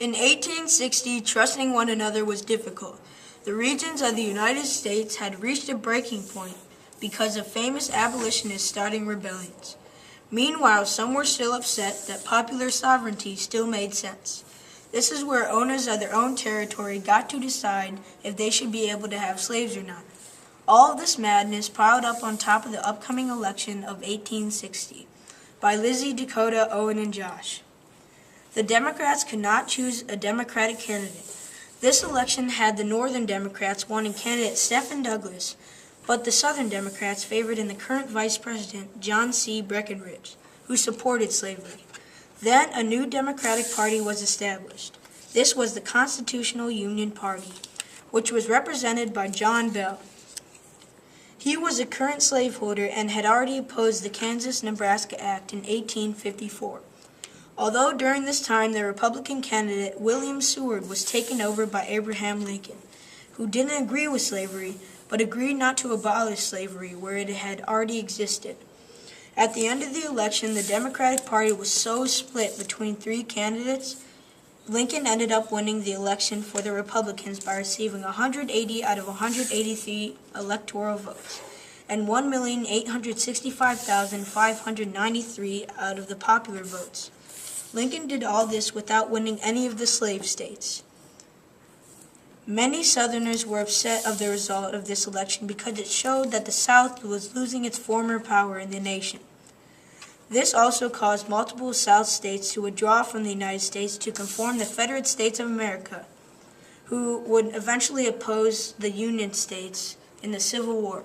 In 1860, trusting one another was difficult. The regions of the United States had reached a breaking point because of famous abolitionists starting rebellions. Meanwhile, some were still upset that popular sovereignty still made sense. This is where owners of their own territory got to decide if they should be able to have slaves or not. All of this madness piled up on top of the upcoming election of 1860 by Lizzie, Dakota, Owen, and Josh. The Democrats could not choose a Democratic candidate. This election had the Northern Democrats wanting candidate Stephen Douglas, but the Southern Democrats favored in the current Vice President, John C. Breckinridge, who supported slavery. Then a new Democratic Party was established. This was the Constitutional Union Party, which was represented by John Bell. He was a current slaveholder and had already opposed the Kansas-Nebraska Act in 1854. Although during this time the Republican candidate William Seward was taken over by Abraham Lincoln, who didn't agree with slavery, but agreed not to abolish slavery where it had already existed. At the end of the election, the Democratic Party was so split between three candidates, Lincoln ended up winning the election for the Republicans by receiving 180 out of 183 electoral votes and 1,865,593 out of the popular votes. Lincoln did all this without winning any of the slave states. Many Southerners were upset of the result of this election because it showed that the South was losing its former power in the nation. This also caused multiple South states to withdraw from the United States to conform the Federate States of America, who would eventually oppose the Union states in the Civil War.